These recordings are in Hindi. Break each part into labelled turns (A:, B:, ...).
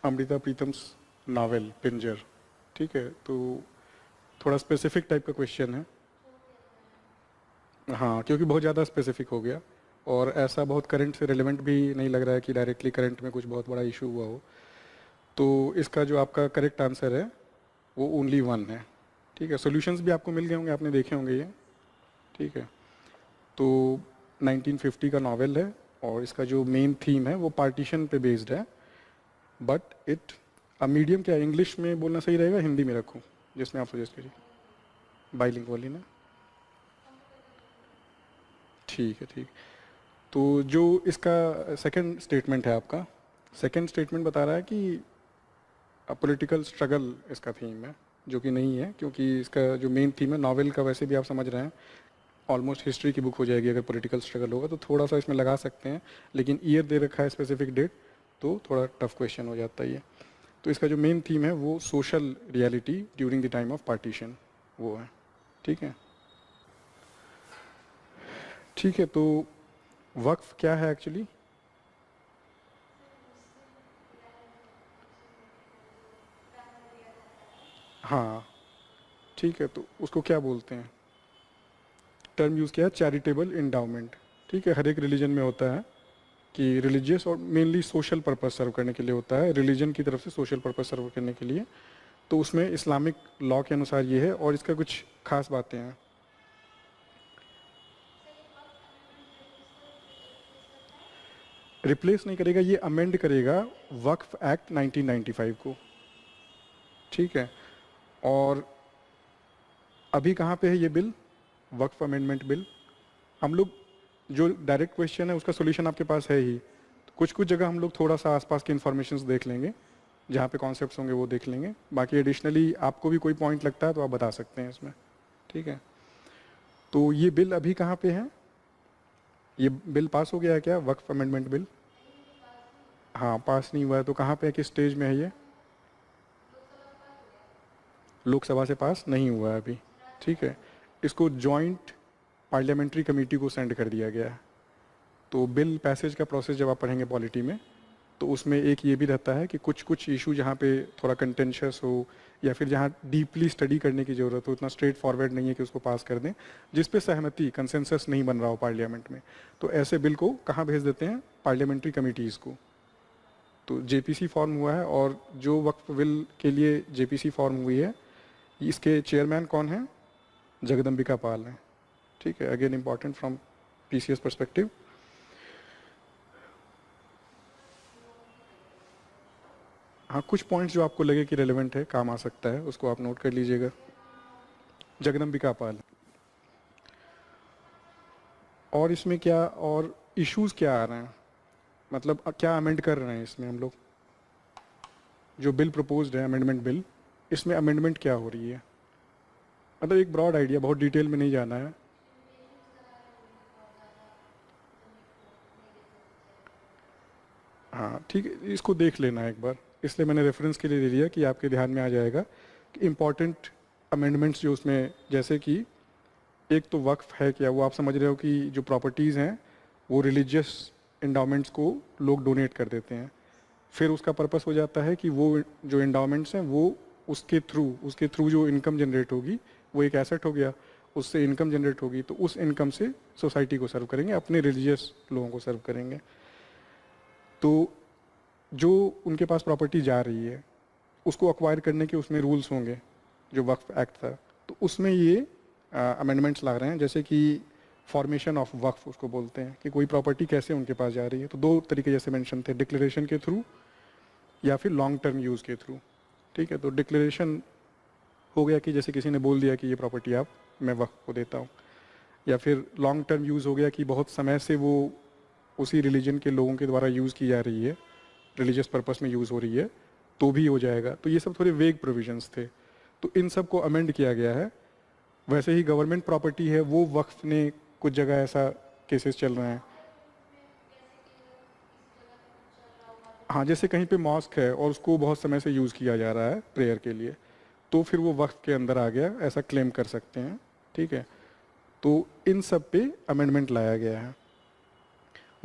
A: अमृता प्रीतम्स नावल पिंजर। ठीक है, तो थोड़ा स्पेसिफिक टाइप का क्वेश्चन है। हाँ, क्योंकि बहुत ज़्यादा स्पेसिफिक हो गया और ऐसा बहुत करंट से रिलेवेंट भी नहीं लग रहा है कि डायरेक्टली करंट में कुछ बहुत बड़ा इशू हुआ हो। तो इसका जो आपका करेक्ट आंसर है वो ओनली वन है। ठीक है, सॉल्यूशंस भी आपको मिल गए होंगे, आपने देखे होंगे ये। ठीक है, तो 1950 का नावल है और इसका जो मेन थीम है वो पार्टीशन पे बेस्ड है। बट इट अब मीडियम क्या, इंग्लिश में बोलना सही रहेगा, हिंदी में रखूँ जिसमें आप सजेस्ट करिए? बाइलिंगुअली ना? ठीक है, ठीक। तो जो इसका सेकंड स्टेटमेंट है आपका, सेकंड स्टेटमेंट बता रहा है कि पॉलिटिकल स्ट्रगल इसका थीम है, जो कि नहीं है, क्योंकि इसका जो मेन थीम है नावल का, वैसे भी आप समझ रहे हैं ऑलमोस्ट हिस्ट्री की बुक हो जाएगी अगर पॉलिटिकल स्ट्रगल होगा, तो थोड़ा सा इसमें लगा सकते हैं, लेकिन ईयर दे रखा है स्पेसिफिक डेट, तो थोड़ा टफ क्वेश्चन हो जाता है ये। तो इसका जो मेन थीम है वो social reality during the time of partition वो है। ठीक है, ठीक है। तो वक्फ क्या है एक्चुअली? हाँ, ठीक है, तो उसको क्या बोलते हैं? टर्म यूज़ किया है चैरिटेबल इंडाउमेंट। ठीक है, हर एक रिलीजन में होता है कि रिलीजियस और मेनली सोशल पर्पस सर्व करने के लिए होता है, रिलीजन की तरफ से सोशल पर्पस सर्व करने के लिए। तो उसमें इस्लामिक लॉ के अनुसार ये है और इसका कुछ खास बातें हैं। रिप्लेस नहीं करेगा, ये अमेंड करेगा वक्फ एक्ट 1995 को। ठीक है, और अभी कहाँ पे है ये बिल, वक्फ अमेंडमेंट बिल? हम लोग जो डायरेक्ट क्वेश्चन है उसका सोल्यूशन आपके पास है ही, तो कुछ कुछ जगह हम लोग थोड़ा सा आसपास के इन्फॉर्मेशन देख लेंगे, जहाँ पे कॉन्सेप्ट्स होंगे वो देख लेंगे। बाकी एडिशनली आपको भी कोई पॉइंट लगता है तो आप बता सकते हैं इसमें। ठीक है, तो ये बिल अभी कहाँ पे है? ये बिल पास हो गया है क्या, वक्फ अमेंडमेंट बिल? हाँ, पास नहीं हुआ है, तो कहाँ पे है, किस स्टेज में है ये? लोकसभा से पास नहीं हुआ है अभी। ठीक है, इसको जॉइंट पार्लियामेंट्री कमेटी को सेंड कर दिया गया है। तो बिल पैसेज का प्रोसेस जब आप पढ़ेंगे पॉलिटी में, तो उसमें एक ये भी रहता है कि कुछ कुछ इशू जहाँ पे थोड़ा कंटेंशियस हो या फिर जहाँ डीपली स्टडी करने की ज़रूरत हो, उतना स्ट्रेट फॉरवर्ड नहीं है कि उसको पास कर दें, जिस पे सहमति कंसेंसस नहीं बन रहा हो पार्लियामेंट में, तो ऐसे बिल को कहाँ भेज देते हैं, पार्लियामेंट्री कमिटीज़ को। तो जेपीसी फॉर्म हुआ है और जो वक्फ बिल के लिए जेपीसी फॉर्म हुई है, इसके चेयरमैन कौन है? जगदम्बिका पाल हैं। ठीक है, again important from PCS perspective. हाँ, कुछ पॉइंट्स जो आपको लगे कि रेलेवेंट है, काम आ सकता है, उसको आप नोट कर लीजिएगा। जगदम्बिका पाल। और इसमें क्या और इश्यूज क्या आ रहे हैं, मतलब क्या अमेंड कर रहे हैं इसमें हम लोग? जो बिल प्रपोज्ड है अमेंडमेंट बिल, इसमें अमेंडमेंट क्या हो रही है? मतलब एक ब्रॉड आइडिया, बहुत डिटेल में नहीं जाना है। हाँ, ठीक है, इसको देख लेना एक बार, इसलिए मैंने रेफरेंस के लिए दे दिया कि आपके ध्यान में आ जाएगा कि इम्पॉर्टेंट अमेंडमेंट्स जो उसमें, जैसे कि एक तो वक्फ है क्या, वो आप समझ रहे हो कि जो प्रॉपर्टीज़ हैं वो रिलीजियस इंडाउमेंट्स को लोग डोनेट कर देते हैं। फिर उसका पर्पस हो जाता है कि वो जो इंडाउमेंट्स हैं वो उसके थ्रू जो इनकम जनरेट होगी वो एक एसेट हो गया, उससे इनकम जनरेट होगी, तो उस इनकम से सोसाइटी को सर्व करेंगे, अपने रिलीजियस लोगों को सर्व करेंगे। तो जो उनके पास प्रॉपर्टी जा रही है उसको अक्वायर करने के उसमें रूल्स होंगे, जो वक्फ एक्ट था, तो उसमें ये अमेंडमेंट्स ला रहे हैं, जैसे कि फॉर्मेशन ऑफ वक्फ उसको बोलते हैं, कि कोई प्रॉपर्टी कैसे उनके पास जा रही है। तो दो तरीके जैसे मेंशन थे, डिक्लेरेशन के थ्रू या फिर लॉन्ग टर्म यूज़ के थ्रू। ठीक है, तो डिक्लेरेशन हो गया कि जैसे किसी ने बोल दिया कि ये प्रॉपर्टी आप मैं वक्फ को देता हूँ, या फिर लॉन्ग टर्म यूज़ हो गया कि बहुत समय से वो उसी रिलीजन के लोगों के द्वारा यूज़ की जा रही है, रिलीजियस पर्पस में यूज़ हो रही है, तो भी हो जाएगा। तो ये सब थोड़े वेग प्रोविजंस थे, तो इन सब को अमेंड किया गया है। वैसे ही गवर्नमेंट प्रॉपर्टी है वो वक्फ ने, कुछ जगह ऐसा केसेस चल रहे हैं। हाँ, जैसे कहीं पे मॉस्क है और उसको बहुत समय से यूज़ किया जा रहा है प्रेयर के लिए, तो फिर वो वक्फ के अंदर आ गया, ऐसा क्लेम कर सकते हैं। ठीक है, तो इन सब पे अमेंडमेंट लाया गया है।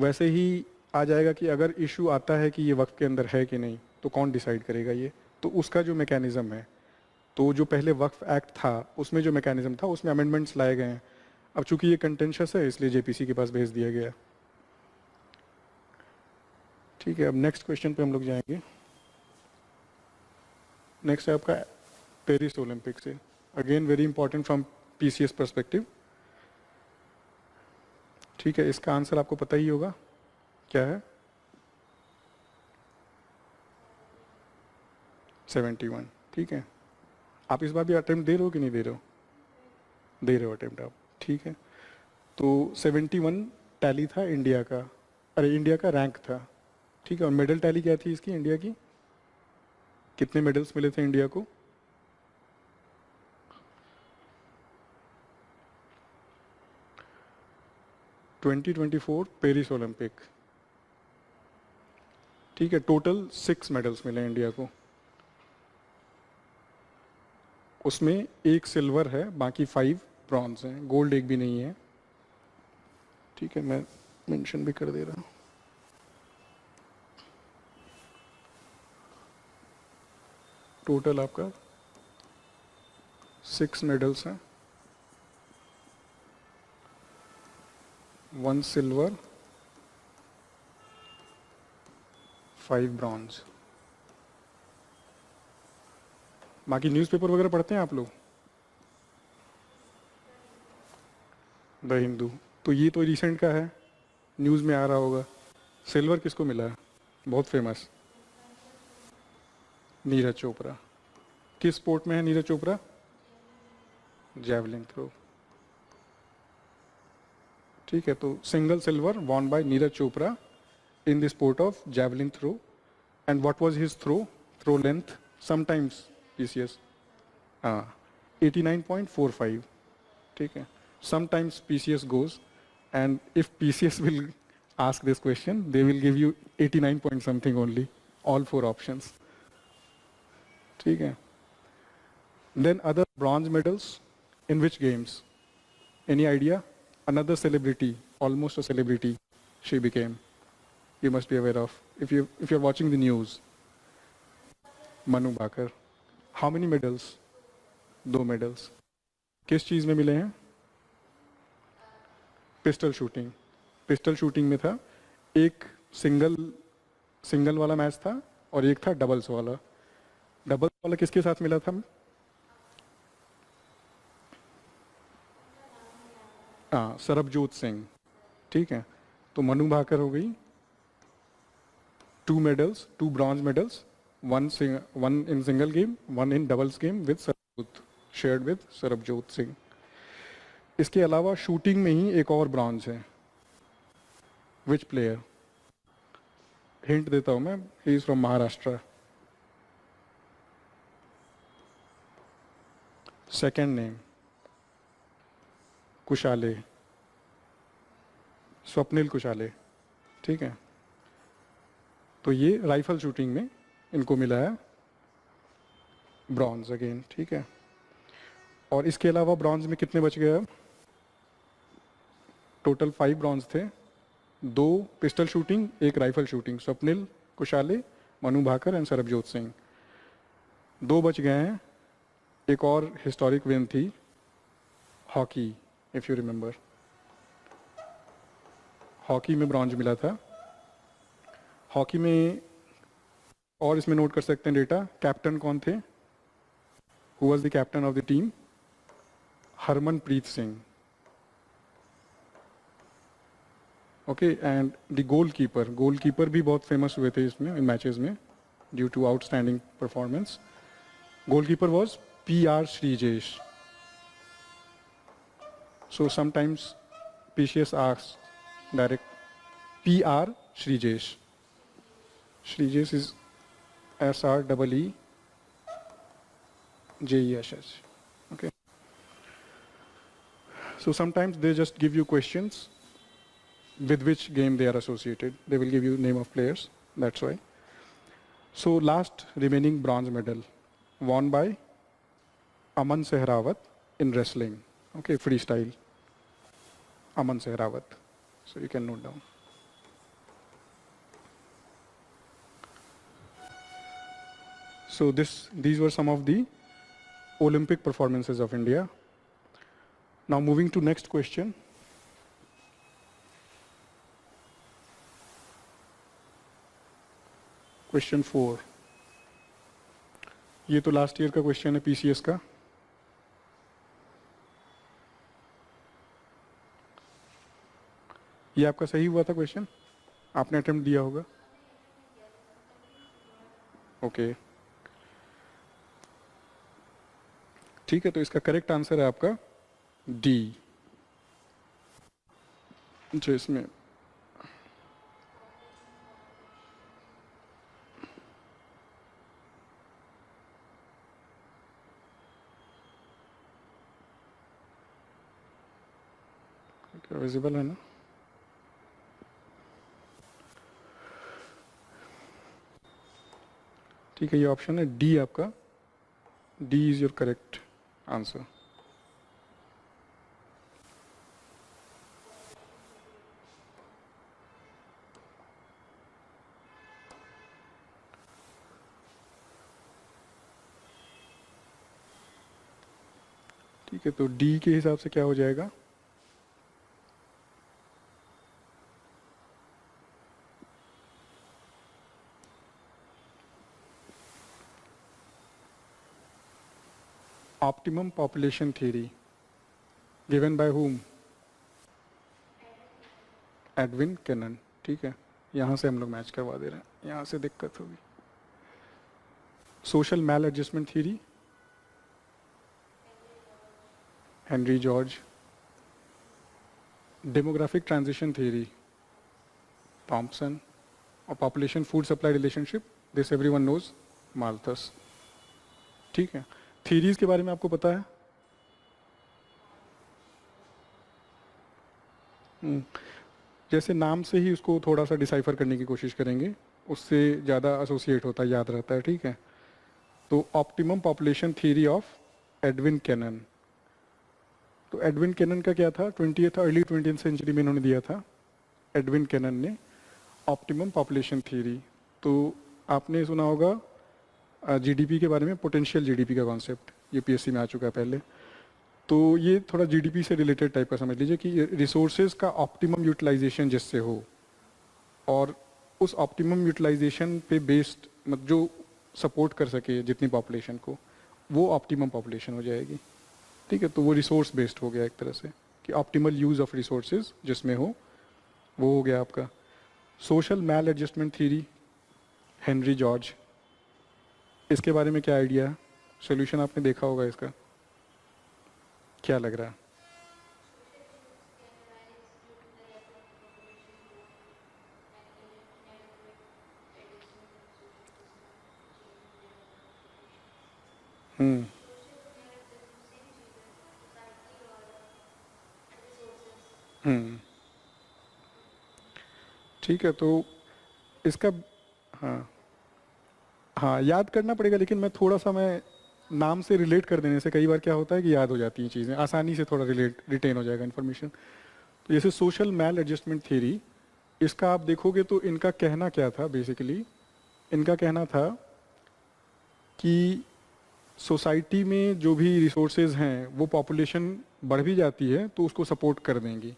A: वैसे ही आ जाएगा कि अगर इशू आता है कि ये वक्फ के अंदर है कि नहीं, तो कौन डिसाइड करेगा ये? तो उसका जो मैकेनिज़्म है, तो जो पहले वक्फ एक्ट था उसमें जो मैकेनिज़्म था उसमें अमेंडमेंट्स लाए गए हैं। अब चूंकि ये कंटेंशियस है इसलिए जेपीसी के पास भेज दिया गया। ठीक है, अब नेक्स्ट क्वेश्चन पे हम लोग जाएंगे। नेक्स्ट है आपका पेरिस ओलंपिक से, again very important from PCS perspective. ठीक है, इसका आंसर आपको पता ही होगा क्या है? 71। ठीक है, आप इस बार भी अटेम्प्ट दे रहे हो कि नहीं दे रहे हो? दे रहे हो अटेम्प्ट आप, ठीक है। तो 71 टैली था इंडिया का, अरे इंडिया का रैंक था, ठीक है। और मेडल टैली क्या थी इसकी, इंडिया की? कितने मेडल्स मिले थे इंडिया को? ट्वेंटी 24 पेरिस ओलंपिक, ठीक है, टोटल 6 मेडल्स मिले इंडिया को। उसमें एक सिल्वर है, बाकी 5 ब्रॉन्ज हैं, गोल्ड एक भी नहीं है। ठीक है, मैं मेंशन भी कर दे रहा हूँ। टोटल आपका 6 मेडल्स हैं, 1 सिल्वर, 5 ब्रॉन्ज। बाकी न्यूज़पेपर वगैरह पढ़ते हैं आप लोग? द हिंदू, तो ये तो रिसेंट का है, न्यूज़ में आ रहा होगा। सिल्वर किसको मिला है? बहुत फेमस, नीरज चोपड़ा। किस स्पोर्ट में है नीरज चोपड़ा? Javelin throw. ठीक है, तो single silver won by Neeraj Chopra in the sport of javelin throw. And what was his throw length? Sometimes PCS 89.45, ठीक है। Sometimes PCS goes, and if PCS will ask this question, they will give you 89 point something only, all 4 options, ठीक है। Then other bronze medals in which games? Any idea? Another celebrity, almost a celebrity she became. You must be aware of, if you're watching the news. Manu Bhaker. How many medals? 2 medals। किस चीज़ में मिले हैं? Pistol shooting. पिस्टल शूटिंग में था, एक सिंगल वाला मैच था और एक था डबल्स वाला। डबल्स वाला किसके साथ मिला था? सरबजोत सिंह, ठीक है। तो मनु भाकर हो गई, 2 medals, 2 bronze medals, one in single game, one in doubles game with Sarabjot, shared with Sarabjot Singh। इसके अलावा शूटिंग में ही एक और ब्रॉन्ज है। विच प्लेयर? हिंट देता हूं मैं, he is from Maharashtra. Second name Kusale, Swapnil Kusale, ठीक है। तो ये राइफल शूटिंग में इनको मिला है ब्रॉन्ज अगेन, ठीक है। और इसके अलावा ब्रॉन्ज में कितने बच गए? अब टोटल 5 ब्रॉन्ज थे, 2 pistol shooting, 1 rifle shooting, Swapnil Kusale, Manu Bhaker and Sarabjot Singh. 2 बच गए हैं। एक और हिस्टोरिक विन थी, hockey, if you remember, hockey में ब्रॉन्ज मिला था। हॉकी में और इसमें नोट कर सकते हैं डेटा, कैप्टन कौन थे? Who was the captain of the team? Harmanpreet Singh, okay. And the goalkeeper भी बहुत फेमस हुए थे इसमें, इन मैचेस में, due to outstanding performance. Goalkeeper was PR Sreejesh. So sometimes PCS asks direct PR Sreejesh. Shrijesh is SREEJESH, okay. So sometimes they just give you questions with which game they are associated. They will give you name of players, that's why. So last remaining bronze medal won by Aman Sehrawat in wrestling, okay, freestyle, Aman Sehrawat. So you can note down. So these were some of the Olympic performances of India. Now moving to next question. Question 4. ये तो लास्ट ईयर का क्वेश्चन है पीसीएस का. ये आपका सही हुआ था क्वेश्चन? आपने अटेम्प्ट दिया होगा. ओके, ठीक है. तो इसका करेक्ट आंसर है आपका डी. जो इसमें विजिबल है ना? ठीक है, ये ऑप्शन है डी आपका. D is your correct answer. ठीक है, तो डी के हिसाब से क्या हो जाएगा? Optimum population theory given by whom? Edwin Cannan. ठीक है, यहाँ से हम लोग मैच करवा दे रहे हैं, यहाँ से दिक्कत होगी. Social mal adjustment theory Henry George. Demographic transition theory Thompson. और population food supply relationship, this everyone knows, Malthus. ठीक है, थ्योरीज के बारे में आपको पता है? जैसे नाम से ही उसको थोड़ा सा डिसाइफर करने की कोशिश करेंगे, उससे ज़्यादा एसोसिएट होता है, याद रहता है. ठीक है, तो optimum population theory of Edwin Cannan. तो एडविन कैनन का क्या था? अर्ली 20th सेंचुरी में इन्होंने दिया था, एडविन कैनन ने, ऑप्टिमम पॉपुलेशन थ्योरी. तो आपने सुना होगा जीडीपी के बारे में, पोटेंशियल जीडीपी का कॉन्सेप्ट, ये पीएससी में आ चुका है पहले. तो ये थोड़ा जीडीपी से रिलेटेड टाइप का समझ लीजिए कि रिसोर्सेज का ऑप्टिमम यूटिलाइजेशन जिससे हो, और उस ऑप्टिमम यूटिलाइजेशन पे बेस्ड मतलब जो सपोर्ट कर सके जितनी पॉपुलेशन को, वो ऑप्टिमम पॉपुलेशन हो जाएगी. ठीक है, तो वो रिसोर्स बेस्ड हो गया एक तरह से, कि ऑप्टिमल यूज़ ऑफ रिसोर्सेज जिसमें हो, वो हो गया आपका. Social mal adjustment theory Henry George. इसके बारे में क्या आइडिया है? सोल्यूशन आपने देखा होगा इसका, क्या लग रहा है? हम्म हम्म ठीक है, तो इसका हाँ हाँ याद करना पड़ेगा, लेकिन मैं नाम से रिलेट कर देने से कई बार क्या होता है कि याद हो जाती हैं चीज़ें, आसानी से थोड़ा रिटेन हो जाएगा इन्फॉर्मेशन. तो जैसे सोशल मैल एडजस्टमेंट थ्योरी, इसका आप देखोगे तो इनका कहना क्या था बेसिकली? इनका कहना था कि सोसाइटी में जो भी रिसोर्सेज हैं वो पॉपुलेशन बढ़ भी जाती है तो उसको सपोर्ट कर देंगी.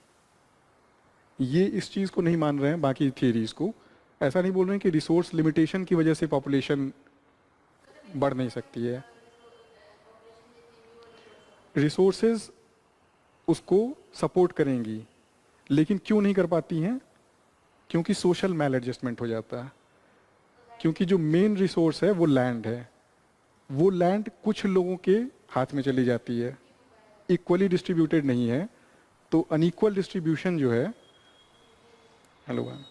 A: ये इस चीज़ को नहीं मान रहे हैं बाकी थियरीज को. ऐसा नहीं बोल रहे हैं कि रिसोर्स लिमिटेशन की वजह से पॉपुलेशन बढ़ नहीं सकती है. रिसोर्सेज उसको सपोर्ट करेंगी, लेकिन क्यों नहीं कर पाती हैं? क्योंकि सोशल मैल एडजस्टमेंट हो जाता है. क्योंकि जो मेन रिसोर्स है वो लैंड है, वो लैंड कुछ लोगों के हाथ में चली जाती है, इक्वली डिस्ट्रीब्यूटेड नहीं है. तो अनइक्वल डिस्ट्रीब्यूशन जो है, हेलो मैम,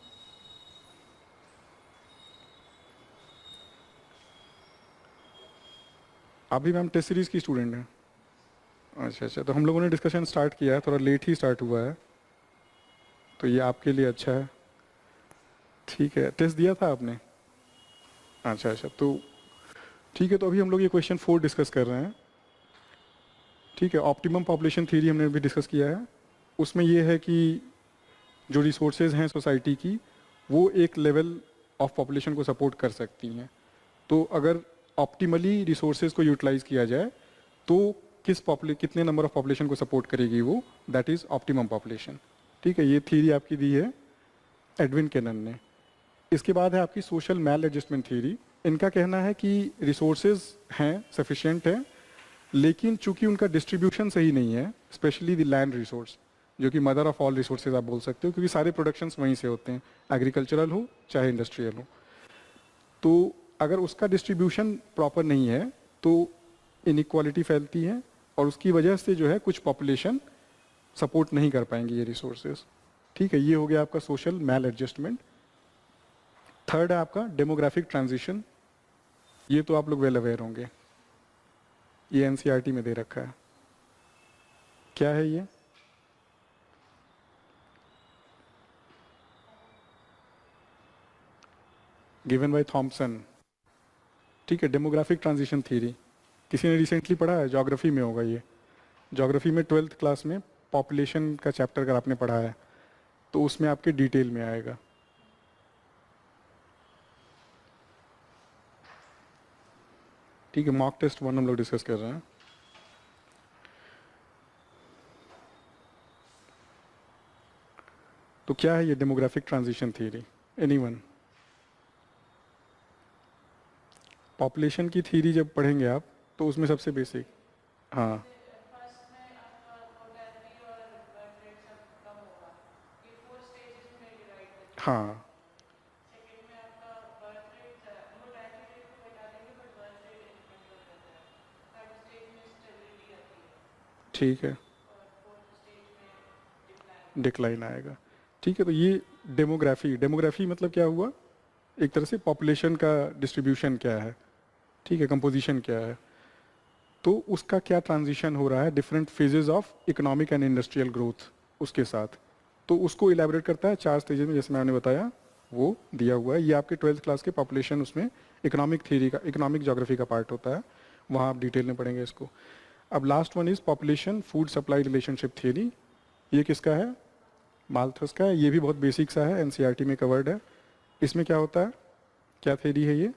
A: आप भी मैम टेस्ट सीरीज की स्टूडेंट हैं? अच्छा, तो हम लोगों ने डिस्कशन स्टार्ट किया है, थोड़ा लेट ही स्टार्ट हुआ है, तो ये आपके लिए अच्छा है. ठीक है, टेस्ट दिया था आपने? अच्छा, तो ठीक है. तो अभी हम लोग ये क्वेश्चन 4 डिस्कस कर रहे हैं. ठीक है, ऑप्टिमम पॉपुलेशन थ्योरी हमने भी डिस्कस किया है. उसमें ये है कि जो रिसोर्सेज हैं सोसाइटी की, वो एक लेवल ऑफ पॉपुलेशन को सपोर्ट कर सकती हैं. तो अगर ऑप्टिमली रिसोर्सेज को यूटिलाइज किया जाए तो कितने नंबर ऑफ पॉपुलेशन को सपोर्ट करेगी वो, दैट इज ऑप्टिमम पॉपुलेशन। ठीक है, ये थ्योरी आपकी दी है एडविन केनन ने। इसके बाद है आपकी सोशल मैल एडजस्टमेंट थ्योरी। इनका कहना है कि रिसोर्सेज हैं, सफिशिएंट हैं, लेकिन चूंकि उनका डिस्ट्रीब्यूशन सही नहीं है, स्पेशली द लैंड रिसोर्स, जो कि मदर ऑफ ऑल रिसोर्सेज आप बोल सकते हो, क्योंकि सारे प्रोडक्शंस वहीं से होते हैं, एग्रीकल्चरल हो चाहे इंडस्ट्रियल हो। तो अगर उसका डिस्ट्रीब्यूशन प्रॉपर नहीं है तो इनइक्वालिटी फैलती है, और उसकी वजह से जो है कुछ पॉपुलेशन सपोर्ट नहीं कर पाएंगी ये रिसोर्सेज। ठीक है, ये हो गया आपका सोशल मैल एडजस्टमेंट। थर्ड है आपका डेमोग्राफिक ट्रांजिशन। ये तो आप लोग वेल अवेयर होंगे, ये एनसीईआरटी में दे रखा है। क्या है ये? Given by Thomson. ठीक है, डेमोग्राफिक ट्रांजिशन थ्योरी किसी ने रिसेंटली पढ़ा है? ज्योग्राफी में होगा ये। ज्योग्राफी में 12th क्लास में पॉपुलेशन का चैप्टर अगर आपने पढ़ा है तो उसमें आपके डिटेल में आएगा। ठीक है, मॉक टेस्ट 1 हम लोग डिस्कस कर रहे हैं। तो क्या है ये demographic transition theory? Anyone? Population की थ्योरी जब पढ़ेंगे आप तो उसमें सबसे बेसिक, हाँ हाँ ठीक है, डिक्लाइन आएगा। ठीक है, तो ये डेमोग्राफी, डेमोग्राफी मतलब क्या हुआ? एक तरह से पॉपुलेशन का डिस्ट्रीब्यूशन क्या है, ठीक है, कंपोजिशन क्या है, तो उसका क्या ट्रांजिशन हो रहा है different phases of economic and industrial growth उसके साथ। तो उसको इलेबोरेट करता है 4 स्टेजेस में, जैसे मैंने बताया वो दिया हुआ है। ये आपके 12th क्लास के पॉपुलेशन उसमें इकोनॉमिक थ्योरी का, इकोनॉमिक ज्योग्राफी का पार्ट होता है, वहाँ आप डिटेल में पढ़ेंगे इसको। अब last one is population food supply relationship theory. ये किसका है? माल्थस का है। ये भी बहुत बेसिक सा है, एनसीईआरटी में कवर्ड है। इसमें क्या होता है, क्या थ्योरी है ये?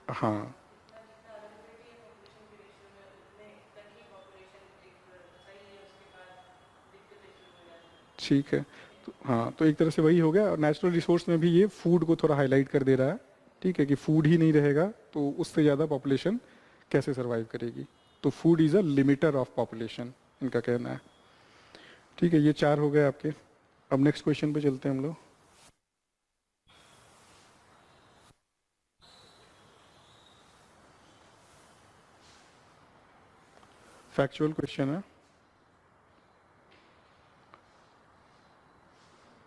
A: हाँ ठीक है, तो हाँ, तो एक तरह से वही हो गया। और नेचुरल रिसोर्स में भी ये फूड को थोड़ा हाईलाइट कर दे रहा है। ठीक है, कि फूड ही नहीं रहेगा तो उससे ज़्यादा पॉपुलेशन कैसे सर्वाइव करेगी। तो food is a limiter of population, इनका कहना है। ठीक है, ये 4 हो गए आपके। अब नेक्स्ट क्वेश्चन पे चलते हैं हम लोग। फैक्चुअल क्वेश्चन है।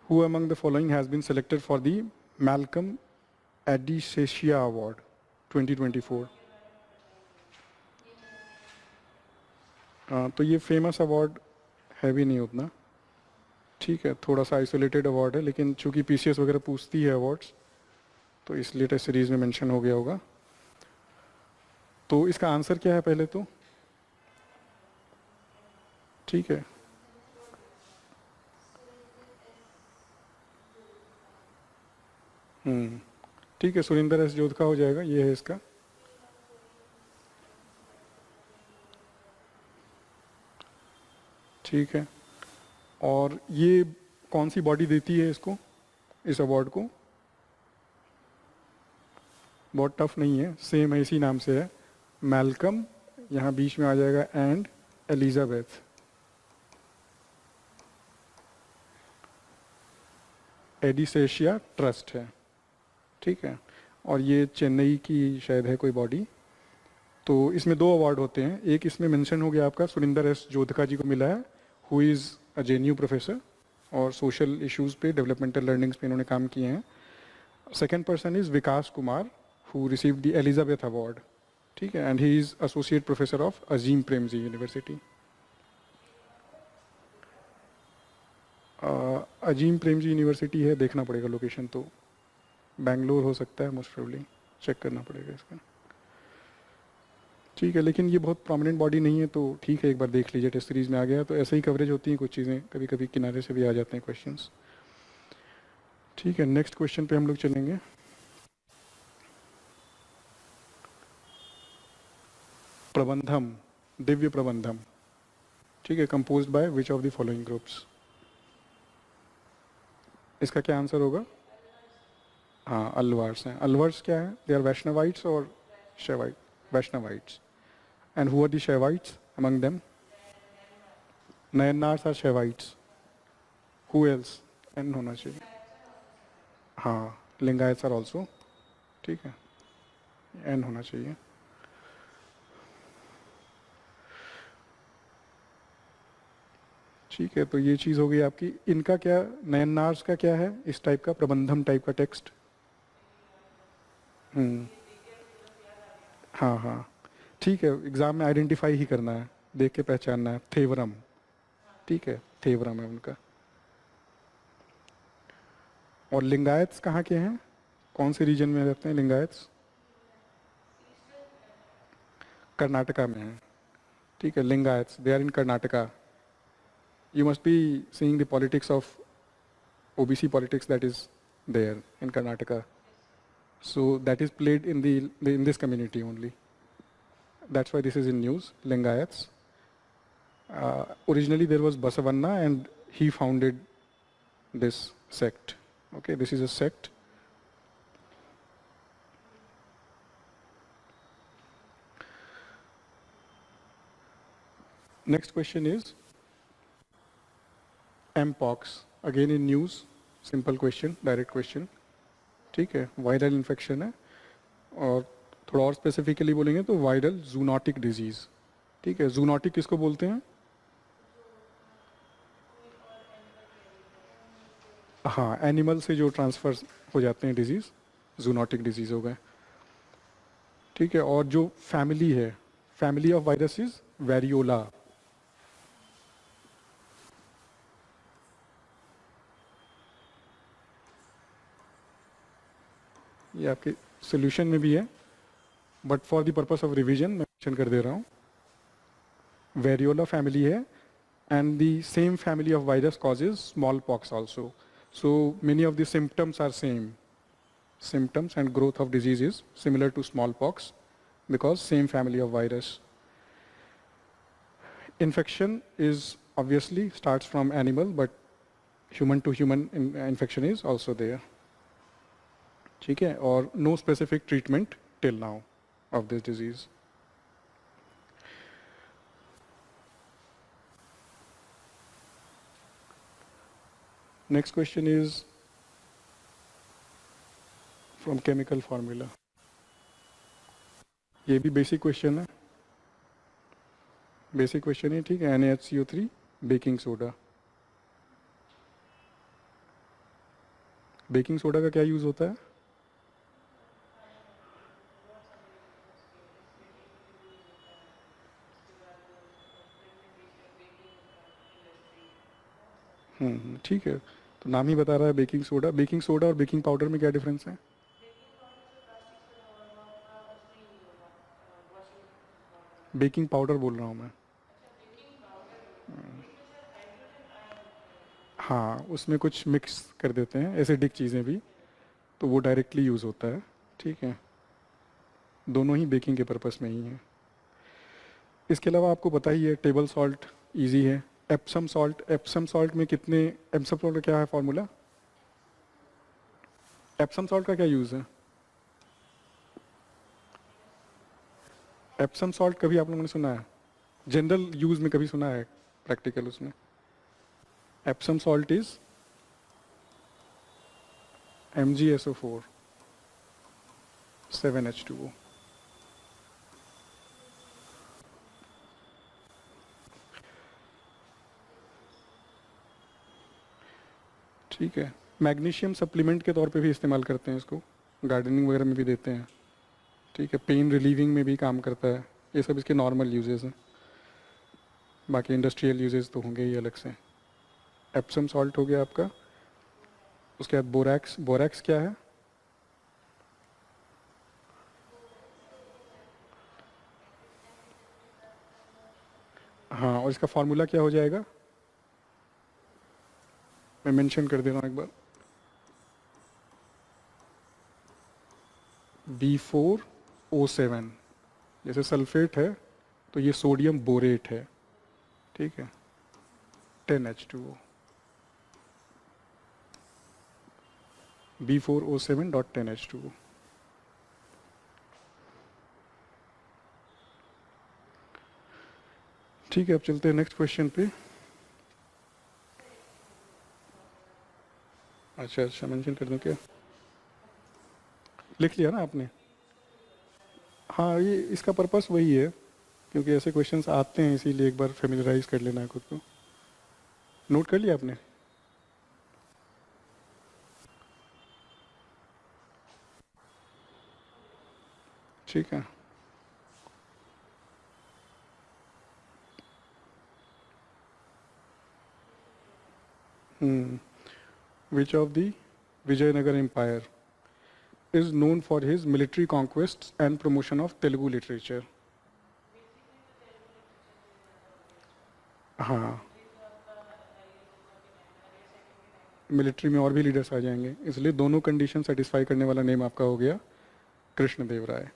A: Who among the following has been selected for the Malcolm Adisessia Award 2024? तो ये फेमस अवार्ड है भी नहीं उतना। ठीक है, थोड़ा सा आइसोलेटेड अवार्ड है, लेकिन चूंकि पीसीएस वगैरह पूछती है अवार्ड्स तो इसलिए टेस्ट सीरीज में मेंशन हो गया होगा। तो इसका आंसर क्या है पहले तो? ठीक है, ठीक है, सुरिंदर एस जोधका हो जाएगा, ये है इसका। ठीक है, और ये कौन सी बॉडी देती है इसको, इस अवार्ड को? बहुत टफ नहीं है, सेम है, इसी नाम से है। मैल्कम, यहाँ बीच में आ जाएगा, एंड एलिजाबेथ एडिसेशिया ट्रस्ट है। ठीक है, और ये चेन्नई की शायद है कोई बॉडी। तो इसमें 2 अवार्ड होते हैं। एक इसमें मेंशन हो गया आपका सुरिंदर एस जोधका जी को मिला है, who is a JNU professor और सोशल इश्यूज़ पे, डेवलपमेंटल लर्निंग्स पे इन्होंने काम किए हैं। Second person is Vikas Kumar, who received the Elizabeth award. ठीक है, and he is associate professor of Azim Premji university. Azim Premji university है, देखना पड़ेगा लोकेशन, तो बेंगलोर हो सकता है मोस्ट प्रोबेबली, चेक करना पड़ेगा इसका। ठीक है, लेकिन ये बहुत प्रोमिनेंट बॉडी नहीं है, तो ठीक है, एक बार देख लीजिए, टेस्ट सीरीज में आ गया तो ऐसे ही कवरेज होती हैं कुछ चीज़ें, कभी कभी किनारे से भी आ जाते हैं क्वेश्चंस। ठीक है, नेक्स्ट क्वेश्चन पे हम लोग चलेंगे। प्रबंधम, दिव्य प्रबंधम, ठीक है, composed by which of the following groups. इसका क्या आंसर होगा? हाँ, अल्वार्स हैं। अल्वार्स क्या है? दे आर वैष्णवाइट्स और Shaivite, Vaishnavites. And who are the Shaivites among them? Nayanars are Shaivites. Who else? एन होना चाहिए। हाँ, लिंगायत्स आर ऑल्सो, ठीक है, एन होना चाहिए। ठीक है, तो ये चीज़ हो गई आपकी। इनका क्या, नयनार्स का क्या है इस टाइप का, प्रबंधम टाइप का टेक्स्ट? हम्म, हाँ हाँ, ठीक है, एग्जाम में आइडेंटिफाई ही करना है, देख के पहचानना है। थेवरम, ठीक है, थेवरम है उनका। और लिंगायत्स कहाँ के हैं, कौन से रीजन में रहते हैं लिंगायत्स? कर्नाटका में है, ठीक है, Lingayats they are in Karnataka. You must be seeing the politics of OBC politics that is there in Karnataka. So that is played in in this community only. That's why this is in news. Lingayats. Originally there was Basavanna and he founded this sect. Okay, this is a sect. Next question is Mpox. Again in news. Simple question, direct question. ठीक है, वायरल इन्फेक्शन है। और थोड़ा और स्पेसिफिकली बोलेंगे तो वायरल जूनोटिक डिजीज। ठीक है, जूनोटिक किसको बोलते हैं? हाँ, एनिमल से जो ट्रांसफर हो जाते हैं डिजीज, जूनोटिक डिजीज हो गए। ठीक है, और जो फैमिली है, फैमिली ऑफ वायरसेस वेरियोला। ये आपके सोल्यूशन में भी है, but for the purpose of revision मैं मेंशन कर दे रहा हूँ। वेरियोला फैमिली है, and the same family of virus causes smallpox also. So many of the symptoms are same. Symptoms and growth of disease is similar to smallpox because same family of virus. Infection is obviously starts from animal, but human to human infection is also there. ठीक है, और no specific treatment till now of this disease. Next question is from chemical formula. ये भी बेसिक क्वेश्चन है, बेसिक क्वेश्चन है, ठीक है। NaHCO3 baking soda. Baking soda का क्या यूज़ होता है? ठीक है, तो नाम ही बता रहा है बेकिंग सोडा। बेकिंग सोडा और बेकिंग पाउडर में क्या डिफरेंस है? बेकिंग पाउडर बोल रहा हूँ मैं। हाँ, उसमें कुछ मिक्स कर देते हैं एसिडिक चीज़ें भी, तो वो डायरेक्टली यूज़ होता है। ठीक है, दोनों ही बेकिंग के पर्पस में ही है। इसके अलावा आपको पता ही है टेबल सॉल्ट इजी है। एप्सम सॉल्ट, एप्सम सॉल्ट में कितने, एप्सम सॉल्ट का क्या है फॉर्मूला? एप्सम सॉल्ट का क्या यूज़ है? एप्सम सॉल्ट कभी आप लोगों ने सुना है? जनरल यूज़ में कभी सुना है? प्रैक्टिकल उसमें Epsom salt is MgSO4 7H2O। ठीक है, मैग्नीशियम सप्लीमेंट के तौर पे भी इस्तेमाल करते हैं इसको, गार्डनिंग वगैरह में भी देते हैं। ठीक है, पेन रिलीविंग में भी काम करता है। ये सब इसके नॉर्मल यूजेस हैं, बाकी इंडस्ट्रियल यूजेस तो होंगे ही अलग से। एप्सम सॉल्ट हो गया आपका। उसके बाद बोरैक्स। बोरैक्स क्या है? हाँ, और इसका फार्मूला क्या हो जाएगा? मैं मेंशन कर दे रहा हूँ एक बार। B4O7, जैसे सल्फेट है तो ये सोडियम बोरेट है, ठीक है, 10H2O, B4O7.10H2O। ठीक है, अब चलते हैं नेक्स्ट क्वेश्चन पे। अच्छा मेंशन कर दूं क्या? लिख लिया ना आपने? हाँ, ये इसका पर्पस वही है, क्योंकि ऐसे क्वेश्चंस आते हैं, इसीलिए एक बार फेमिलराइज कर लेना है खुद को। नोट कर लिया आपने? ठीक है। Which of the Vijayanagar Empire is known for his military conquests and promotion of Telugu literature? हाँ, मिलिट्री में और भी लीडर्स आ जाएंगे, इसलिए दोनों कंडीशन सेटिस्फाई करने वाला नेम आपका हो गया कृष्णदेव राय।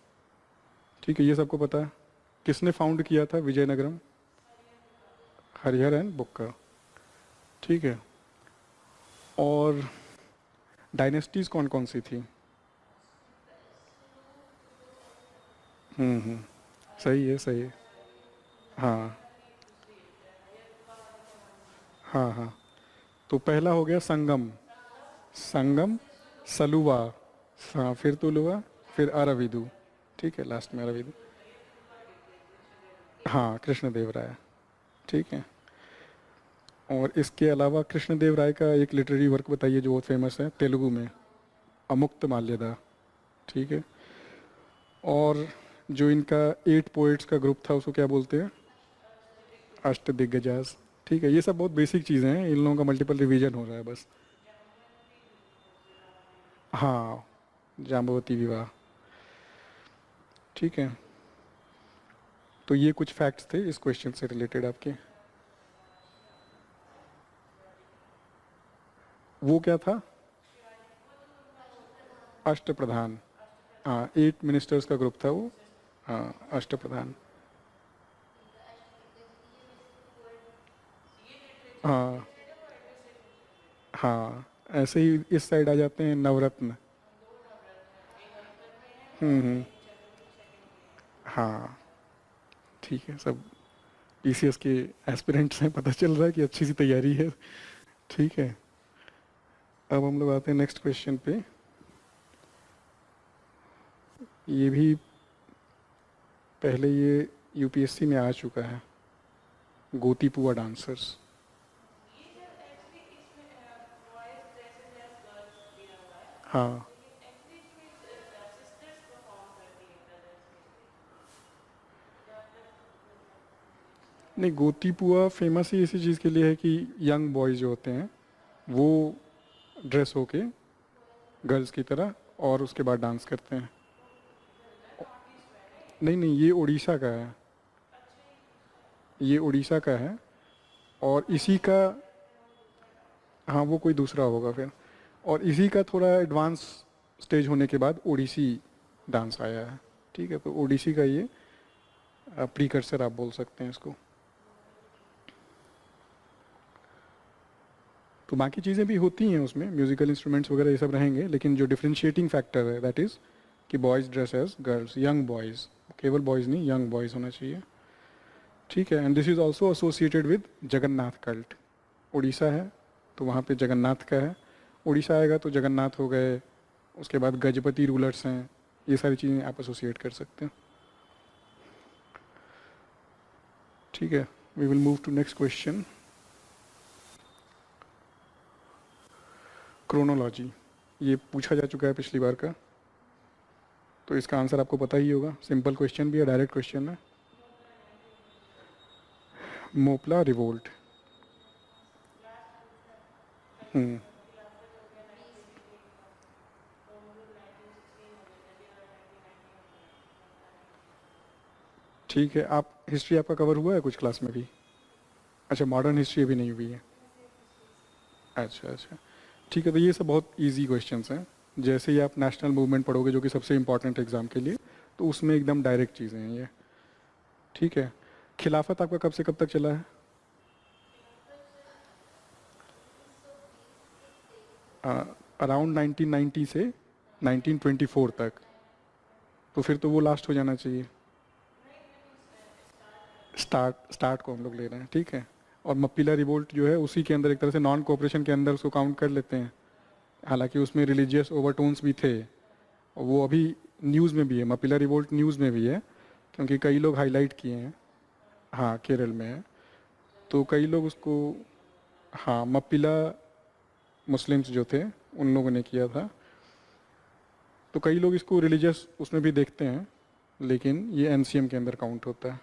A: ठीक है, ये सबको पता है। किसने फाउंड किया था विजयनगरम? हरिहर एंड बुक्का। ठीक है, और डायनेस्टीज कौन कौन सी थी? हम्म, सही है, सही है। हाँ हाँ हाँ, तो पहला हो गया संगम, संगम, सलुवा, हाँ, फिर तुलुवा, फिर अरविदु। ठीक है, लास्ट में अरविदु। हाँ, कृष्णदेव राय। ठीक है, और इसके अलावा कृष्णदेव राय का एक लिटरेरी वर्क बताइए जो बहुत फेमस है तेलुगु में, अमुक्त माल्यदा। ठीक है, और जो इनका 8 पोएट्स का ग्रुप था उसको क्या बोलते हैं? अष्ट दिग्गजास। ठीक है, ये सब बहुत बेसिक चीज़ें हैं, इन लोगों का मल्टीपल रिवीजन हो रहा है बस। हाँ, जाम्बवती विवाह। ठीक है, तो ये कुछ फैक्ट्स थे इस क्वेश्चन से रिलेटेड आपके। वो क्या था? अष्टप्रधान। हाँ, 8 मिनिस्टर्स का ग्रुप था वो। हाँ, अष्टप्रधान। हाँ हाँ, ऐसे ही इस साइड आ जाते हैं नवरत्न। हम्म, हाँ, ठीक है, सब टीसीएस के एस्पिरेंट्स हैं, पता चल रहा है कि अच्छी सी तैयारी है। ठीक है, अब हम लोग आते हैं नेक्स्ट क्वेश्चन पे। ये भी पहले ये यूपीएससी में आ चुका है, गोतीपुआ डांसर्स। हाँ, नहीं, गोतीपुआ फेमस ही इसी चीज़ के लिए है कि यंग बॉयज़ जो होते हैं वो ड्रेस होके गर्ल्स की तरह और उसके बाद डांस करते हैं। नहीं नहीं, ये उड़ीसा का है, ये उड़ीसा का है, और इसी का, हाँ, वो कोई दूसरा होगा फिर, और इसी का थोड़ा एडवांस स्टेज होने के बाद ओडिसी डांस आया है। ठीक है, तो ओडिसी का ये प्रीकर्सर आप बोल सकते हैं इसको। तो बाकी चीज़ें भी होती हैं उसमें, म्यूजिकल इंस्ट्रूमेंट्स वगैरह ये सब रहेंगे, लेकिन जो डिफरेंशिएटिंग फैक्टर है दैट इज़ कि boys dress as girls, young boys, केवल बॉयज़ नहीं, यंग बॉयज़ होना चाहिए। ठीक है, and this is also associated with Jagannath cult. Odisha है तो वहाँ पे जगन्नाथ का है, उड़ीसा आएगा तो जगन्नाथ हो गए, उसके बाद गजपति रूलर्स हैं, ये सारी चीज़ें आप एसोसिएट कर सकते हैं। ठीक है, we will move to next question. Chronology, ये पूछा जा चुका है पिछली बार का, तो इसका आंसर आपको पता ही होगा। सिंपल क्वेश्चन भी है, डायरेक्ट क्वेश्चन है। मोपला रिवोल्ट। हम्म, ठीक है, आप हिस्ट्री आपका कवर हुआ है कुछ क्लास में भी? अच्छा, मॉडर्न हिस्ट्री अभी नहीं हुई है। अच्छा अच्छा, ठीक है, तो ये सब बहुत इजी क्वेश्चंस हैं, जैसे ही आप नेशनल मूवमेंट पढ़ोगे जो कि सबसे इम्पोर्टेंट एग्ज़ाम के लिए, तो उसमें एकदम डायरेक्ट चीज़ें हैं ये। ठीक है। खिलाफत आपका कब से कब तक चला है? अराउंड 1990 से 1924 तक। तो फिर तो वो लास्ट हो जाना चाहिए। स्टार्ट को हम लोग ले रहे हैं, ठीक है। और मप्पिला रिवोल्ट जो है उसी के अंदर एक तरह से नॉन कोऑपरेशन के अंदर उसको काउंट कर लेते हैं। हालांकि उसमें रिलीजियस ओवरटोन्स भी थे, और वो अभी न्यूज़ में भी है, मप्पिला रिवोल्ट न्यूज़ में भी है, क्योंकि कई लोग हाईलाइट किए हैं। हाँ, केरल में है। तो कई लोग उसको, हाँ, मप्पिला मुस्लिम्स जो थे उन लोगों ने किया था। तो कई लोग इसको रिलीजियस उसमें भी देखते हैं, लेकिन ये एनसीएम के अंदर काउंट होता है।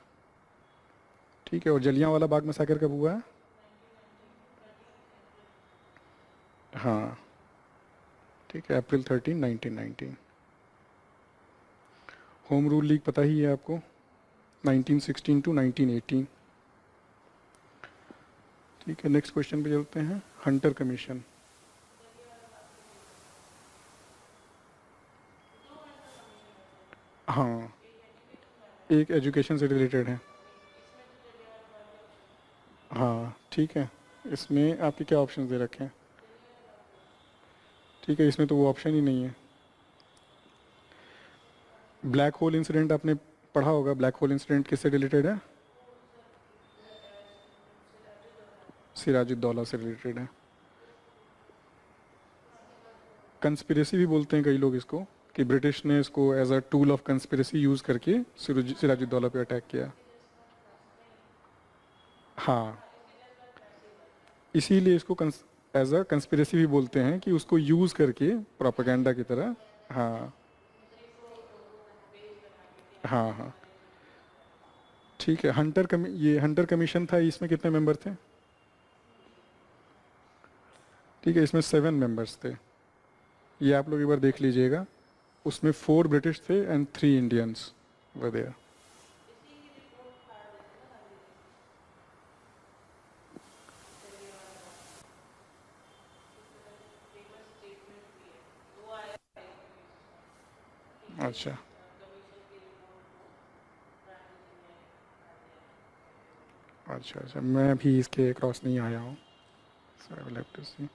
A: ठीक है। और जलियांवाला बाग मैसाकर कब हुआ है? हाँ, ठीक है, अप्रैल 13, 1919। होम रूल लीग पता ही है आपको, 1916 टू 1918। ठीक है, नेक्स्ट क्वेश्चन पे चलते हैं। Hunter commission. हाँ, एक एजुकेशन से रिलेटेड है। हाँ, ठीक है। इसमें आपके क्या ऑप्शन दे रखे हैं? ठीक है, इसमें तो वो ऑप्शन ही नहीं है। ब्लैक होल इंसिडेंट आपने पढ़ा होगा। ब्लैक होल इंसिडेंट किससे रिलेटेड है? सिराजुद्दौला से रिलेटेड है। कंस्पिरेसी भी बोलते हैं कई लोग इसको, कि ब्रिटिश ने इसको as a tool of conspiracy use करके सिराजुद्दौला पे अटैक किया। हाँ, इसीलिए इसको एज अ कंस्पिरेसी भी बोलते हैं, कि उसको यूज़ करके प्रोपेगेंडा की तरह। हाँ, हाँ, हाँ, ठीक है। ये हंटर कमीशन था, इसमें कितने मेंबर थे? ठीक है, इसमें 7 मेंबर्स थे। ये आप लोग एक बार देख लीजिएगा। उसमें 4 ब्रिटिश थे एंड 3 इंडियंस वर देयर। अच्छा, अच्छा, अच्छा, मैं भी इसके क्रॉस नहीं आया हूँ। So I will have to see.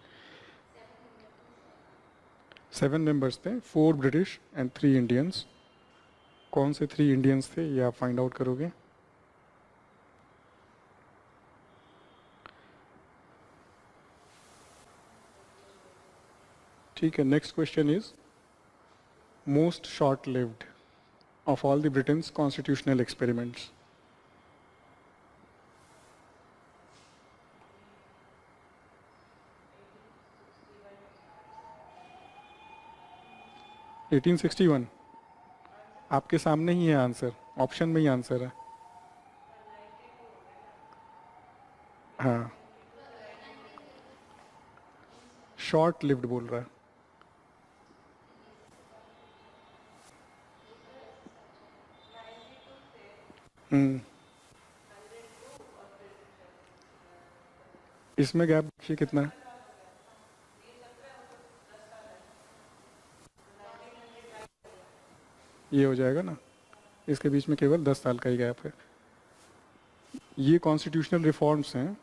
A: 7 members थे, 4 ब्रिटिश एंड 3 इंडियंस। कौन से 3 इंडियंस थे ये आप फाइंड आउट करोगे। ठीक है, next question is most short lived of all the Britain's constitutional experiments. 1861। आपके सामने ही है आंसर, ऑप्शन में ही आंसर है। हाँ, शॉर्ट लिव्ड बोल रहा है। हम्म, इसमें गैप देखिए कितना है। ये हो जाएगा ना, इसके बीच में केवल 10 साल का ही गैप है। ये कॉन्स्टिट्यूशनल रिफॉर्म्स हैं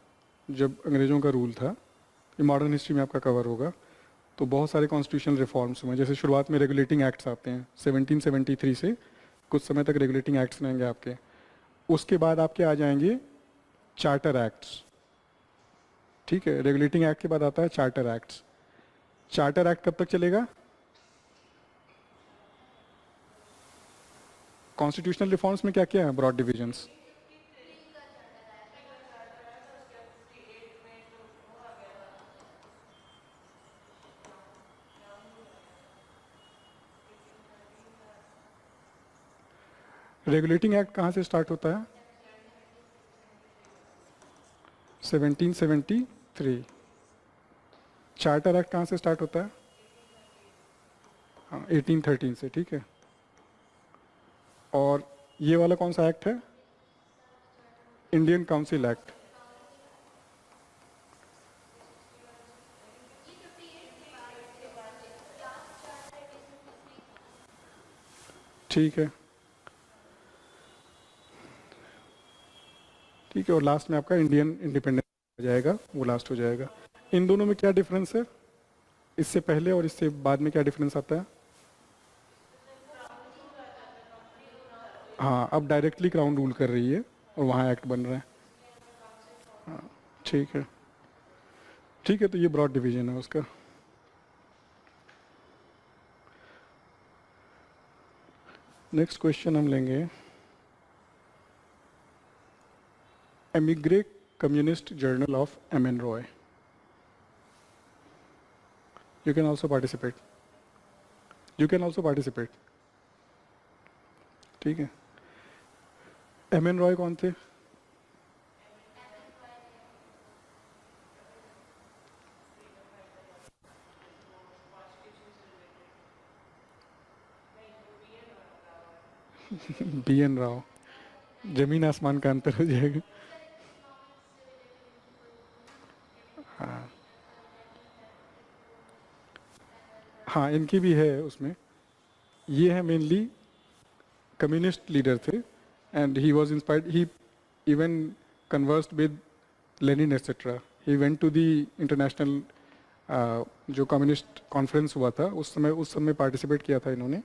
A: जब अंग्रेज़ों का रूल था। ये मॉडर्न हिस्ट्री में आपका कवर होगा। तो बहुत सारे कॉन्स्टिट्यूशनल रिफॉर्म्स हुए, जैसे शुरुआत में रेगुलेटिंग एक्ट्स आते हैं 1773 से, कुछ समय तक रेगुलेटिंग एक्ट्स रहेंगे आपके। उसके बाद आपके आ जाएंगे चार्टर एक्ट्स। ठीक है, रेगुलेटिंग एक्ट के बाद आता है चार्टर एक्ट्स। चार्टर एक्ट कब तक चलेगा? कॉन्स्टिट्यूशनल रिफॉर्म्स में क्या क्या है ब्रॉड डिविजन्स? रेगुलेटिंग एक्ट कहाँ से स्टार्ट होता है? 1773। चार्टर एक्ट कहाँ से स्टार्ट होता है? हाँ, 1813 से। ठीक है। और ये वाला कौन सा एक्ट है? Indian council act. ठीक है, ठीक है। और लास्ट में आपका इंडियन इंडिपेंडेंस हो जाएगा, वो लास्ट हो जाएगा। इन दोनों में क्या डिफरेंस है, इससे पहले और इससे बाद में क्या डिफरेंस आता है? हाँ, अब डायरेक्टली क्राउन रूल कर रही है और वहाँ एक्ट बन रहा है। ठीक है, ठीक है, तो ये ब्रॉड डिवीजन है उसका। नेक्स्ट क्वेश्चन हम लेंगे, emigre communist journal of M N Roy. You can also participate, you can also participate. ठीक है, एम एन रॉय कौन थे? बी एन राव, जमीन आसमान का अंतर हो जाएगा। हाँ, हाँ, इनकी भी है उसमें। ये है मेनली कम्युनिस्ट लीडर थे, and he was inspired, he even conversed with Lenin etcetera. He went to the international जो कम्युनिस्ट कॉन्फ्रेंस हुआ था उस समय पार्टिसिपेट किया था इन्होंने,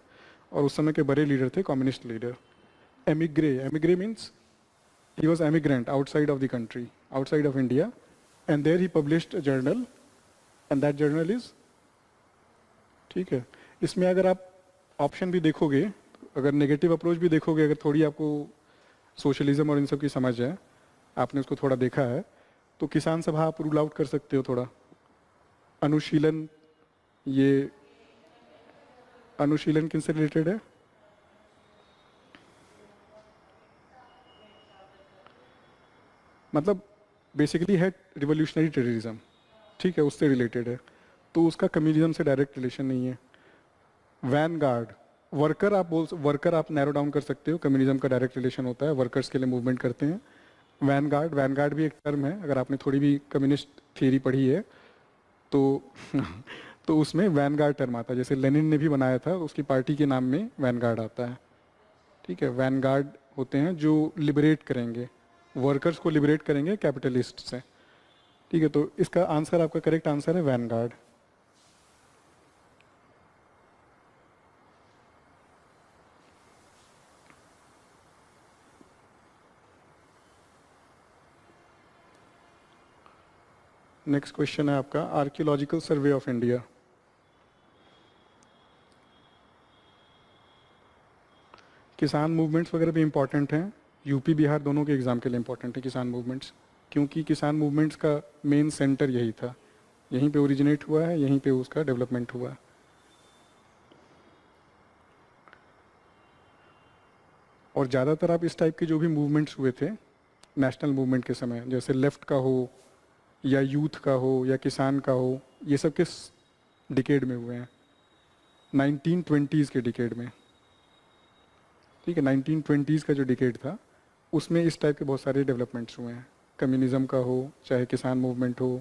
A: और उस समय के बड़े लीडर थे communist leader. Emigre, emigre means he was emigrant outside of the country, outside of India, and there he published a journal, and that journal is, ठीक है। इसमें अगर आप ऑप्शन भी देखोगे, अगर नेगेटिव अप्रोच भी देखोगे, अगर थोड़ी आपको सोशलिज्म और इन सब की समझ है, आपने उसको थोड़ा देखा है, तो किसान सभा आप रूल आउट कर सकते हो थोड़ा। अनुशीलन, ये अनुशीलन किनसे रिलेटेड है? मतलब बेसिकली है रिवोल्यूशनरी टेररिज्म, ठीक है, उससे रिलेटेड है, तो उसका कम्युनिज्म से डायरेक्ट रिलेशन नहीं है। वैन गार्ड, वर्कर वर्कर आप नैरो डाउन कर सकते हो, कम्युनिज्म का डायरेक्ट रिलेशन होता है, वर्कर्स के लिए मूवमेंट करते हैं। वैन गार्ड भी एक टर्म है, अगर आपने थोड़ी भी कम्युनिस्ट थियरी पढ़ी है तो तो उसमें वैन गार्ड टर्म आता है, जैसे लेनिन ने भी बनाया था, उसकी पार्टी के नाम में वैन गार्ड आता है। ठीक है, वैन गार्ड होते हैं जो लिबरेट करेंगे, वर्कर्स को लिबरेट करेंगे कैपिटलिस्ट से। ठीक है, तो इसका आंसर, आपका करेक्ट आंसर है वैन गार्ड। नेक्स्ट क्वेश्चन है आपका, आर्कियोलॉजिकल सर्वे ऑफ इंडिया। किसान मूवमेंट्स वगैरह भी इंपॉर्टेंट हैं, यूपी बिहार दोनों के एग्ज़ाम के लिए इंपॉर्टेंट है किसान मूवमेंट्स, क्योंकि किसान मूवमेंट्स का मेन सेंटर यही था, यहीं पे ओरिजिनेट हुआ है, यहीं पे उसका डेवलपमेंट हुआ है। और ज़्यादातर आप इस टाइप के जो भी मूवमेंट्स हुए थे नेशनल मूवमेंट के समय, जैसे लेफ्ट का हो या यूथ का हो या किसान का हो, ये सब किस डिकेड में हुए हैं? 1920s के डिकेड में। ठीक है, 1920s का जो डिकेड था उसमें इस टाइप के बहुत सारे डेवलपमेंट्स हुए हैं, कम्युनिज्म का हो, चाहे किसान मूवमेंट हो,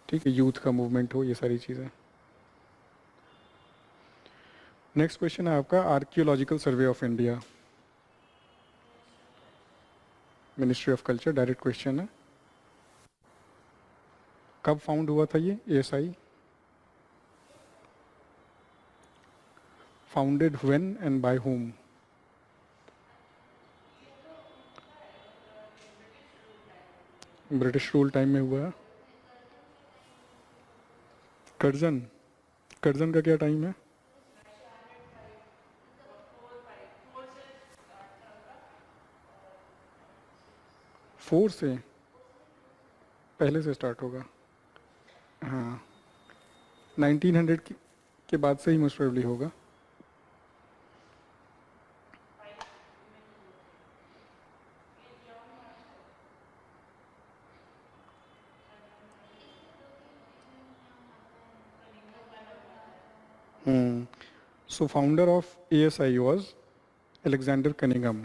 A: ठीक है, यूथ का मूवमेंट हो, ये सारी चीज़ें। नेक्स्ट क्वेश्चन है आपका, archaeological survey of India, ministry of culture, direct question है। कब फाउंड हुआ था ये ASI? Founded when and by whom? British rule time में हुआ है। कर्जन, कर्जन का क्या टाइम है? 4 से पहले से स्टार्ट होगा। हाँ, 1900 के बाद से ही मोस्ट प्रोबेबली होगा। So founder of ASI was Alexander Cunningham.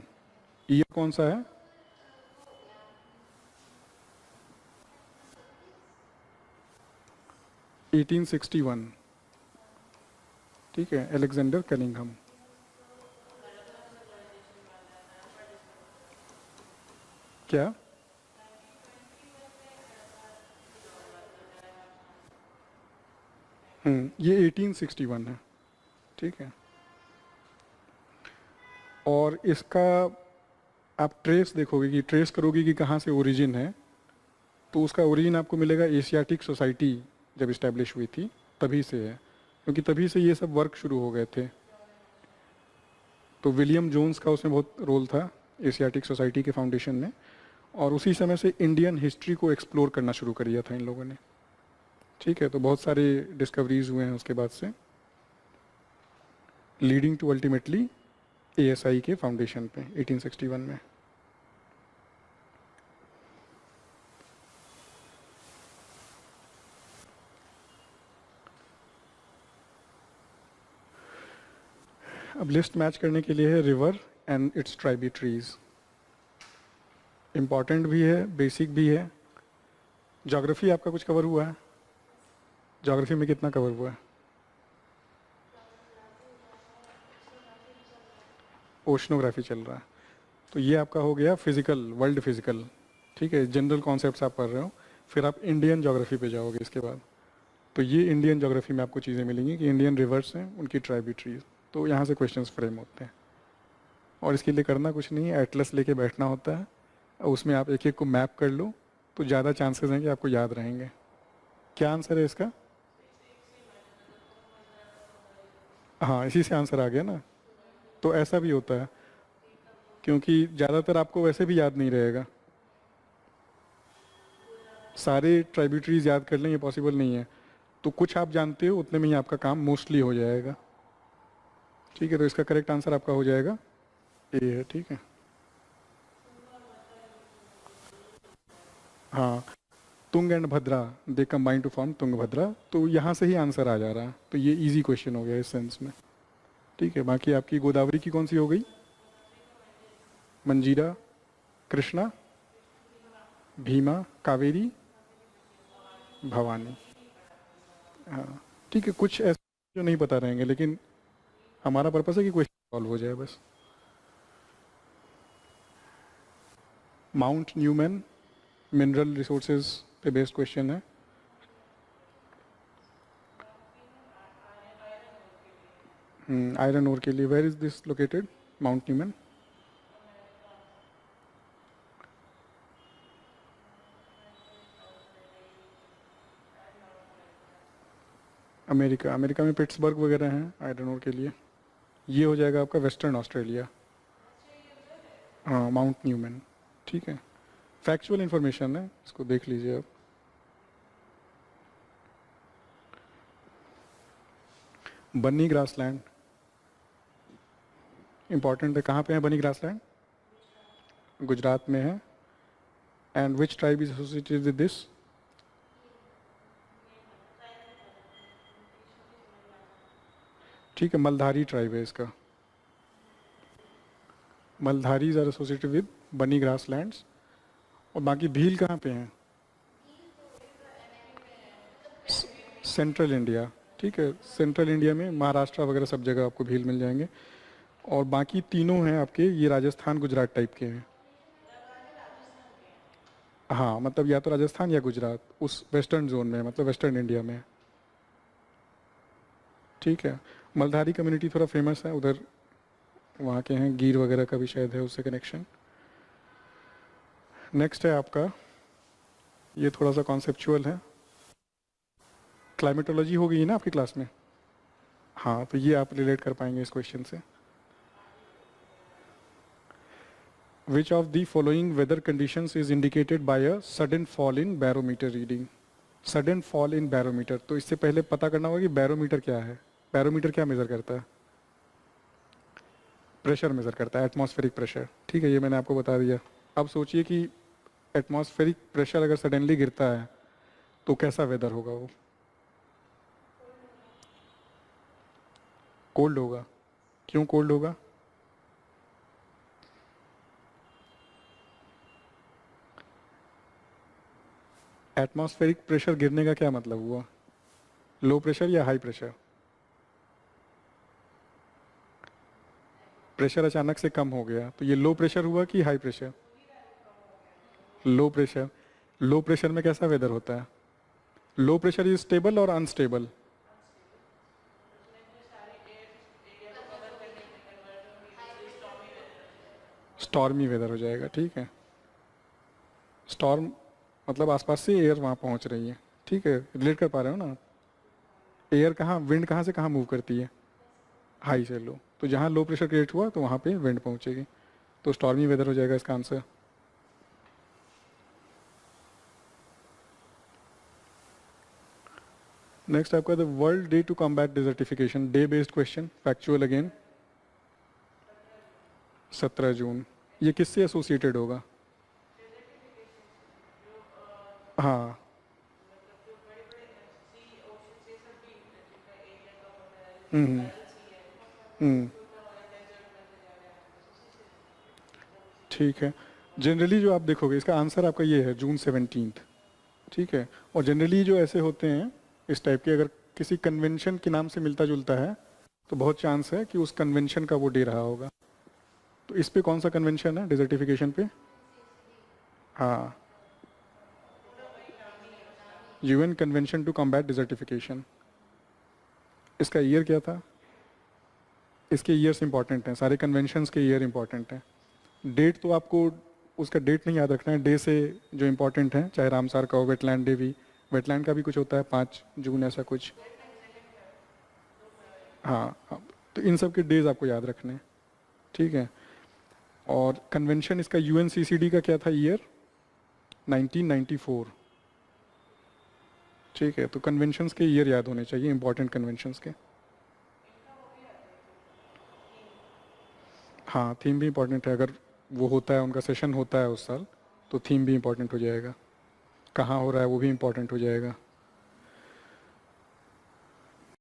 A: Year कौन सा है? एटीन 1861। ठीक है, अलेक्जेंडर कनिंघम। क्या? ये 1861 है, ठीक है। और इसका आप ट्रेस देखोगे कि ट्रेस करोगे कि कहाँ से ओरिजिन है, तो उसका ओरिजिन आपको मिलेगा एशियाटिक सोसाइटी जब इस्टेब्लिश हुई थी तभी से है, क्योंकि तभी से ये सब वर्क शुरू हो गए थे। तो विलियम जोन्स का उसमें बहुत रोल था एशियाटिक सोसाइटी के फाउंडेशन में, और उसी समय से इंडियन हिस्ट्री को एक्सप्लोर करना शुरू कर दिया था इन लोगों ने, ठीक है। तो बहुत सारे डिस्कवरीज हुए हैं उसके बाद से, लीडिंग टू अल्टीमेटली एएसआई के फाउंडेशन पे 1861 में। अब लिस्ट मैच करने के लिए है river and it's tributaries. Important भी है, बेसिक भी है। ज्योग्राफी आपका कुछ कवर हुआ है? ज्योग्राफी में कितना कवर हुआ है? ओशनोग्राफी चल रहा है, तो ये आपका हो गया फिजिकल, वर्ल्ड फिजिकल, ठीक है। जनरल कॉन्सेप्ट्स आप पढ़ रहे हो, फिर आप इंडियन ज्योग्राफी पे जाओगे इसके बाद। तो ये इंडियन ज्योग्राफी में आपको चीज़ें मिलेंगी कि इंडियन रिवर्स हैं, उनकी ट्राइब्यूटरीज, तो यहाँ से क्वेश्चंस फ्रेम होते हैं। और इसके लिए करना कुछ नहीं है, एटलस लेके बैठना होता है और उसमें आप एक एक को मैप कर लो, तो ज़्यादा चांसेस हैं कि आपको याद रहेंगे। क्या आंसर है इसका? हाँ, इसी से आंसर आ गया ना। तो ऐसा भी होता है, क्योंकि ज़्यादातर आपको वैसे भी याद नहीं रहेगा, सारे ट्राइब्यूटरीज याद कर लें ये पॉसिबल नहीं है। तो कुछ आप जानते हो उतने में ही आपका काम मोस्टली हो जाएगा, ठीक है। तो इसका करेक्ट आंसर आपका हो जाएगा ए है, ठीक है। हाँ, Tung and Bhadra they combine to form Tungabhadra, तो यहाँ से ही आंसर आ जा रहा है, तो ये इजी क्वेश्चन हो गया इस सेंस में, ठीक है। बाकी आपकी गोदावरी की कौन सी हो गई? मंजीरा, कृष्णा, भीमा, कावेरी, भवानी। हाँ, ठीक है। कुछ ऐसे जो नहीं पता रहेंगे, लेकिन हमारा पर्पस है कि क्वेश्चन सॉल्व हो जाए बस। माउंट न्यूमैन मिनरल रिसोर्सेज पे बेस्ड क्वेश्चन है। आयरन ओर के लिए where is this located? Mount Newman America, America में पिट्सबर्ग वगैरह हैं आयरन ओर के लिए। ये हो जाएगा आपका वेस्टर्न ऑस्ट्रेलिया। हाँ, माउंट न्यूमैन, ठीक है। फैक्चुअल इंफॉर्मेशन है, इसको देख लीजिए आप। बन्नी ग्रासलैंड इंपॉर्टेंट है, कहाँ पे है बनी ग्रासलैंड? गुजरात में है। And which tribe is associated with this? ठीक है, मलधारी ट्राइब है इसका। मलधारीज आर एसोसिएटेड विद बनी ग्रासलैंड्स। और बाकी भील कहाँ पे हैं? सेंट्रल इंडिया, ठीक है। सेंट्रल इंडिया में महाराष्ट्र वगैरह सब जगह आपको भील मिल जाएंगे। और बाकी तीनों हैं आपके, ये राजस्थान गुजरात टाइप के हैं। हाँ, मतलब या तो राजस्थान या गुजरात, उस वेस्टर्न जोन में, मतलब वेस्टर्न इंडिया में, ठीक है। मलधारी कम्युनिटी थोड़ा फेमस है उधर, वहाँ के हैं, गिर वगैरह का भी शायद है उससे कनेक्शन। नेक्स्ट है आपका, ये थोड़ा सा कॉन्सेप्चुअल है। क्लाइमेटोलॉजी हो गई है ना आपकी क्लास में? हाँ, तो ये आप रिलेट कर पाएंगे इस क्वेश्चन से। Which of the following weather conditions is indicated by a sudden fall in barometer reading? Sudden fall in barometer, तो इससे पहले पता करना होगा कि बैरोमीटर क्या है। बैरोमीटर क्या मेजर करता है? प्रेशर मेजर करता है, एटमॉस्फेरिक प्रेशर, ठीक है। ये मैंने आपको बता दिया। अब सोचिए कि एटमॉस्फेरिक प्रेशर अगर सडनली गिरता है तो कैसा वेदर होगा वो? कोल्ड होगा। क्यों कोल्ड होगा? एटमॉस्फेरिक प्रेशर गिरने का क्या मतलब हुआ? लो प्रेशर या हाई प्रेशर? प्रेशर अचानक से कम हो गया, तो ये लो प्रेशर हुआ कि high pressure? Low pressure, low pressure में कैसा वेदर होता है? लो प्रेशर इज स्टेबल और अनस्टेबल? स्टॉर्मी वेदर हो जाएगा, ठीक है। स्टॉर्म मतलब आसपास से एयर वहाँ पहुँच रही है, ठीक है, रिलेट कर पा रहे हो ना? एयर कहाँ, विंड कहाँ से कहाँ मूव करती है? हाई से लो, तो जहाँ लो प्रेशर क्रिएट हुआ तो वहाँ पे विंड पहुँचेगी, तो स्टॉर्मी वेदर हो जाएगा इसका आंसर। नेक्स्ट आपका the world day to combat desertification, day based question, factual again. 17 जून, ये किससे एसोसिएटेड होगा? हाँ। हम्म। हम्म। ठीक है। जनरली जो आप देखोगे इसका आंसर आपका ये है जून 17, ठीक है। और जनरली जो ऐसे होते हैं इस टाइप के, अगर किसी कन्वेंशन के नाम से मिलता जुलता है तो बहुत चांस है कि उस कन्वेंशन का वो डे रहा होगा। तो इस पे कौन सा कन्वेंशन है डिजर्टिफिकेशन पे? हाँ, UN convention to combat desertification. इसका ईयर क्या था? इसके ईयर्स इंपॉर्टेंट हैं, सारे कन्वेंशंस के ईयर इंपॉर्टेंट हैं। डेट तो आपको उसका डेट नहीं याद रखना है, डे से जो इंपॉर्टेंट है, चाहे रामसार का हो, वेटलैंड डे भी, वेटलैंड का भी कुछ होता है 5 जून ऐसा कुछ। हाँ हाँ, तो इन सब के डेज आपको याद रखने हैं, ठीक है। और कन्वेंशन इसका यूएनसीसीडी का क्या था ईयर? 1994, ठीक है। तो कन्वेंशंस के ईयर याद होने चाहिए, इंपॉर्टेंट कन्वेंशंस के। हाँ, थीम भी इंपॉर्टेंट है, अगर वो होता है, उनका सेशन होता है उस साल, तो थीम भी इंपॉर्टेंट हो जाएगा, कहाँ हो रहा है वो भी इंपॉर्टेंट हो जाएगा।